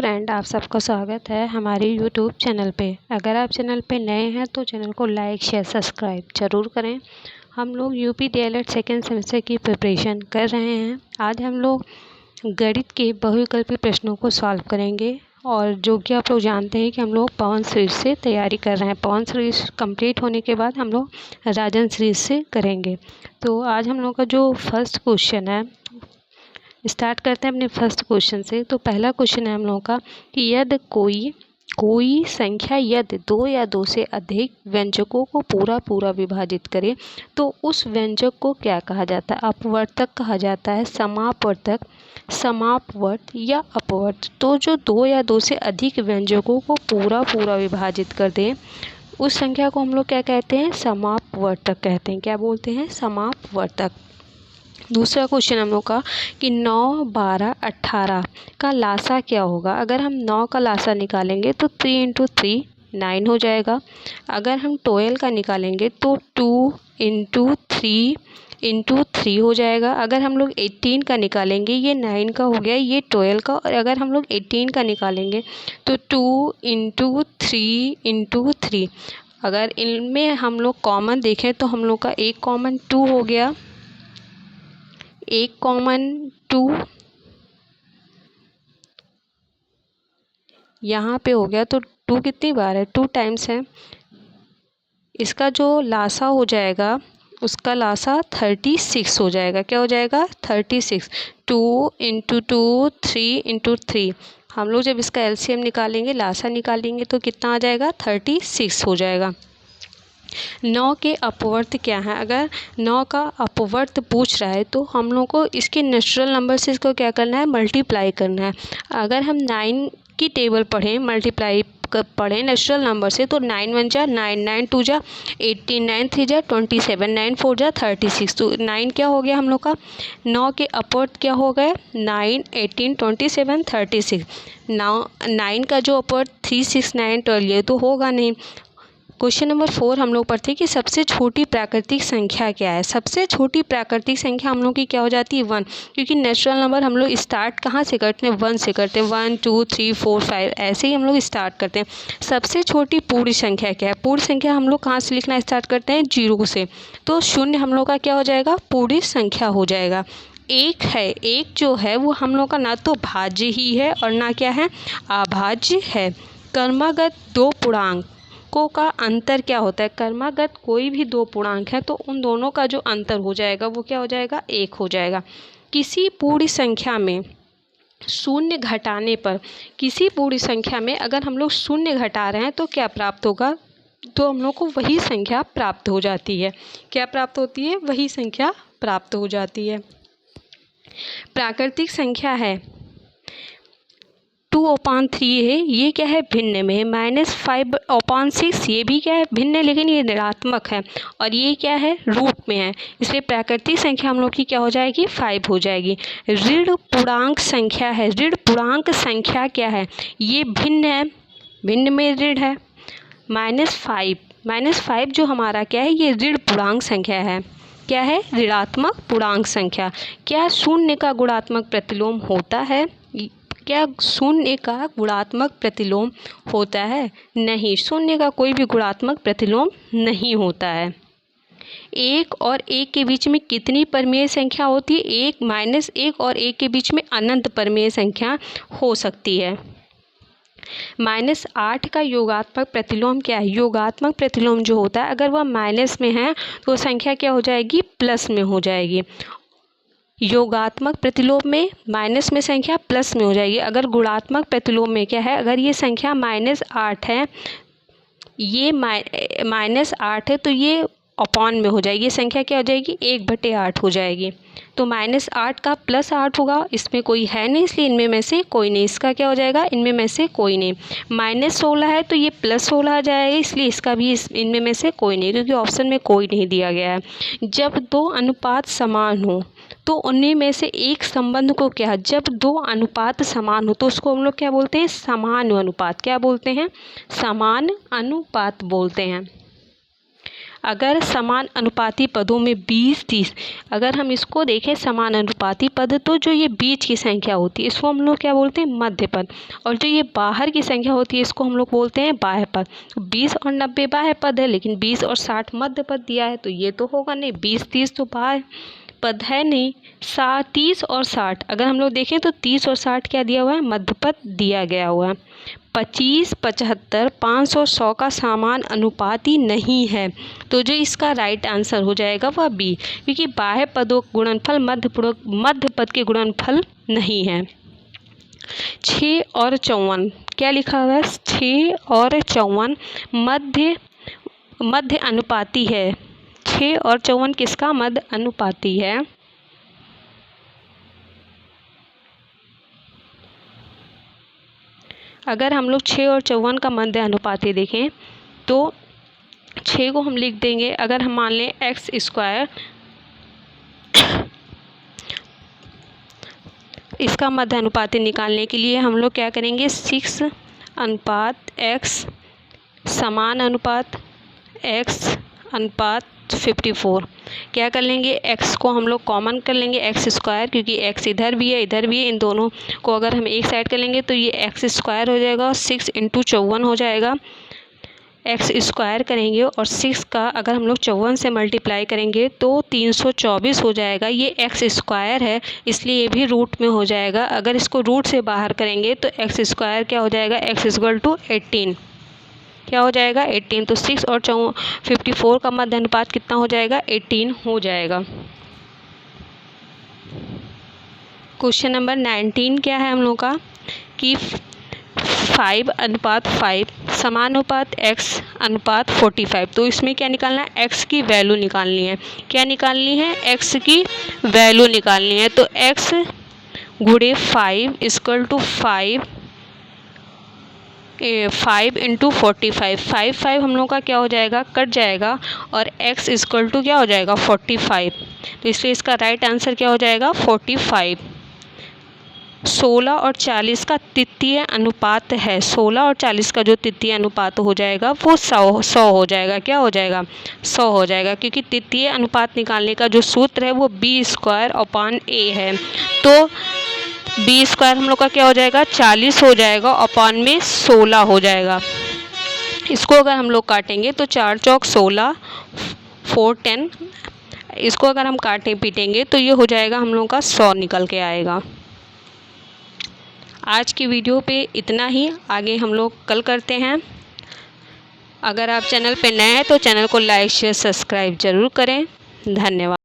Friend, आप सबका स्वागत है हमारे यूट्यूब चैनल पे। अगर आप चैनल पे नए हैं तो चैनल को लाइक शेयर सब्सक्राइब ज़रूर करें। हम लोग यूपी डीएलएड सेकेंड सेमेस्टर की प्रिपरेशन कर रहे हैं। आज हम लोग गणित के बहुविकल्पी प्रश्नों को सॉल्व करेंगे और जो कि आप लोग जानते हैं कि हम लोग पवन सीरीज से तैयारी कर रहे हैं। पवन सीरीज कंप्लीट होने के बाद हम लोग राजन सीरीज से करेंगे। तो आज हम लोग का जो फर्स्ट क्वेश्चन है, स्टार्ट करते हैं अपने फर्स्ट क्वेश्चन से। तो पहला क्वेश्चन है हम लोगों का कि यदि कोई संख्या यदि 2 या 2 से अधिक व्यंजकों को पूरा विभाजित करे तो उस व्यंजक को क्या कहा जाता है? अपवर्तक कहा जाता है, समापवर्तक, समापवर्त या अपवर्त। तो जो 2 या 2 से अधिक व्यंजकों को पूरा विभाजित कर दे उस संख्या को हम लोग क्या कहते हैं? समापवर्तक कहते हैं। क्या बोलते हैं? समापवर्तक। दूसरा क्वेश्चन हम लोग का कि 9, 12, 18 का लासा क्या होगा? अगर हम 9 का लासा निकालेंगे तो 3 × 3 9 हो जाएगा। अगर हम 12 का निकालेंगे तो 2 × 3 × 3 हो जाएगा। अगर हम लोग 18 का निकालेंगे, ये 9 का हो गया, ये 12 का, और अगर हम लोग 18 का निकालेंगे तो 2 × 3 × 3। अगर इनमें हम लोग कॉमन देखें तो हम लोग का एक कॉमन 2 हो गया, एक कॉमन 2 यहाँ पे हो गया। तो 2 कितनी बार है? 2 टाइम्स है। इसका जो लासा हो जाएगा उसका लासा 36 हो जाएगा। क्या हो जाएगा? 36। 2 × 2 3 × 3। हम लोग जब इसका एलसीएम निकालेंगे, लासा निकालेंगे तो कितना आ जाएगा? 36 हो जाएगा। 9 के अपवर्त क्या है? अगर 9 का अपवर्त पूछ रहा है तो हम लोग को इसके नेचुरल नंबर से इसको क्या करना है? मल्टीप्लाई करना है। अगर हम 9 की टेबल पढ़ें, मल्टीप्लाई पढ़ें नेचुरल नंबर से तो 9 × 1 = 9, 9 × 2 = 18, 9 × 3 = 27, 9 × 4 = 36। तो 9 क्या हो गया हम लोग का? 9 के अपवर्त क्या हो गए? 9, 18, 27, 36। 9 का जो अपवर्त 3, 6, 9, 12 ये तो होगा नहीं। क्वेश्चन नंबर 4 हम लोग पढ़ते हैं कि सबसे छोटी प्राकृतिक संख्या क्या है? सबसे छोटी प्राकृतिक संख्या हम लोग की क्या हो जाती है? 1, क्योंकि नेचुरल नंबर हम लोग स्टार्ट कहाँ से करते हैं? 1 से करते हैं। 1, 2, 3, 4, 5 ऐसे ही हम लोग स्टार्ट करते हैं। सबसे छोटी पूर्ण संख्या क्या है? पूर्ण संख्या हम लोग कहाँ से लिखना स्टार्ट करते हैं? 0 से। तो 0 हम लोग का क्या हो जाएगा? पूर्ण संख्या हो जाएगा। 1 है, 1 जो है वो हम लोग का ना तो भाज्य ही है और ना क्या है? अभाज्य है। क्रमागत 2 पूर्णांक का अंतर क्या होता है? क्रमागत कोई भी 2 पूर्णांक है तो उन दोनों का जो अंतर हो जाएगा वो क्या हो जाएगा? 1 हो जाएगा। किसी पूर्ण संख्या में शून्य घटाने पर, किसी पूर्ण संख्या में अगर हम लोग शून्य घटा रहे हैं तो क्या प्राप्त होगा? तो हम लोग को वही संख्या प्राप्त हो जाती है। क्या प्राप्त होती है? वही संख्या प्राप्त हो जाती है। प्राकृतिक संख्या है 2/3 है, ये क्या है? भिन्न में है। -5/6 ये भी क्या है? भिन्न है, लेकिन ये ऋणात्मक है। और ये क्या है? रूट में है, इसलिए प्राकृतिक संख्या हम लोग की क्या हो जाएगी? 5 हो जाएगी। ऋण पूर्णांक संख्या है, ऋण पूर्णांक संख्या क्या है? ये भिन्न है, भिन्न में ऋण है। -5 जो हमारा क्या है? ये ऋण पूर्णांक संख्या है। क्या है? ऋणात्मक पूर्णांक संख्या। क्या शून्य का गुणात्मक प्रतिलोम होता है? क्या शून्य का गुणात्मक प्रतिलोम होता है? नहीं, शून्य का कोई भी गुणात्मक प्रतिलोम नहीं होता है। 1 और 1 के बीच में कितनी परमेय संख्या होती है? 1, -1 और 1 के बीच में अनंत परमेय संख्या हो सकती है। -8 का योगात्मक प्रतिलोम क्या है? योगात्मक प्रतिलोम जो होता है अगर वह माइनस में है तो संख्या क्या हो जाएगी? प्लस में हो जाएगी। योगात्मक प्रतिलोम में माइनस में संख्या प्लस में हो जाएगी। अगर गुणात्मक प्रतिलोम में क्या है? अगर ये संख्या -8 है, ये -8 है तो ये अपॉन में हो जाएगी। ये संख्या क्या हो जाएगी? 1/8 हो जाएगी। तो -8 का +8 होगा, इसमें कोई है नहीं इसलिए इनमें में से कोई नहीं। इसका क्या हो जाएगा? इनमें में से कोई नहीं। -16 है तो ये +16 आ जाएगा, इसलिए इसका भी इनमें में से कोई नहीं, क्योंकि ऑप्शन में कोई नहीं दिया गया है। जब 2 अनुपात समान हो तो उन्हीं में से एक संबंध को क्या? जब 2 अनुपात समान हो तो उसको हम लोग क्या बोलते हैं? समानुपात। क्या बोलते हैं? समान अनुपात बोलते हैं। अगर समान अनुपाती पदों में 20-30, अगर हम इसको देखें समान अनुपाती पद, तो जो ये बीच की संख्या होती है इसको हम लोग क्या बोलते हैं, मध्य पद। और जो ये बाहर की संख्या होती है इसको हम लोग बोलते हैं बाह्य पद। 20 और 90 बाह्य पद है, लेकिन 20 और 60 मध्य पद दिया है, तो ये तो होगा नहीं। 20-30 तो बाह्य पद है नहीं। 30 और 60 अगर हम लोग देखें तो 30 और 60 क्या दिया हुआ है, मध्य पद दिया गया हुआ है। 25, 75, 500 और 100 का समान अनुपाती नहीं है, तो जो इसका राइट आंसर हो जाएगा वह बी, क्योंकि बाह्य पदों गुणनफल मध्य पद के गुणनफल नहीं है। 6 और 54 क्या लिखा हुआ है, 6 और 54 मध्य अनुपाती है। 6 और 54 किसका मध्य अनुपाती है। अगर हम लोग 6 और 54 का मध्य अनुपाती देखें तो 6 को हम लिख देंगे, अगर हम मान लें एक्स स्क्वायर, इसका मध्य अनुपाती निकालने के लिए हम लोग क्या करेंगे, 6 अनुपात एक्स समान अनुपात एक्स अनुपात 54, क्या कर लेंगे, x को हम लोग कॉमन कर लेंगे, एक्स स्क्वायर, क्योंकि x इधर भी है इधर भी है, इन दोनों को अगर हम एक साइड कर लेंगे तो ये एक्स स्क्वायर हो जाएगा और 6 × 54 हो जाएगा। एक्स स्क्वायर करेंगे और 6 का अगर हम लोग 54 से मल्टीप्लाई करेंगे तो 324 हो जाएगा। ये एक्स स्क्वायर है इसलिए ये भी रूट में हो जाएगा। अगर इसको रूट से बाहर करेंगे तो एक्स स्क्वायर क्या हो जाएगा, x = 18 क्या हो जाएगा, 18। तो 6 और 54 का मध्य अनुपात कितना हो जाएगा, 18 हो जाएगा। क्वेश्चन नंबर 19 क्या है हम लोग का, कि 5:5 समानुपात x अनुपात 45। तो इसमें क्या निकालना है, x की वैल्यू निकालनी है। क्या निकालनी है, x की वैल्यू निकालनी है। तो x × 5 = 5 × 45, 5 हम लोग का क्या हो जाएगा, कट जाएगा, और x = क्या हो जाएगा, 45। तो इसलिए इसका राइट आंसर क्या हो जाएगा, 45। 16 और 40 का तृतीय अनुपात है। 16 और 40 का जो तृतीय अनुपात हो जाएगा वो 100 हो जाएगा। क्या हो जाएगा, 100 हो जाएगा, क्योंकि तृतीय अनुपात निकालने का जो सूत्र है वो b² है। तो b² हम लोग का क्या हो जाएगा, 40 हो जाएगा, अपान में 16 हो जाएगा। इसको अगर हम लोग काटेंगे तो 4 चौक 16, 4 10, इसको अगर हम काटें पीटेंगे तो ये हो जाएगा हम लोग का 100 निकल के आएगा। आज की वीडियो पे इतना ही, आगे हम लोग कल करते हैं। अगर आप चैनल पे नए हैं तो चैनल को लाइक शेयर सब्सक्राइब ज़रूर करें। धन्यवाद।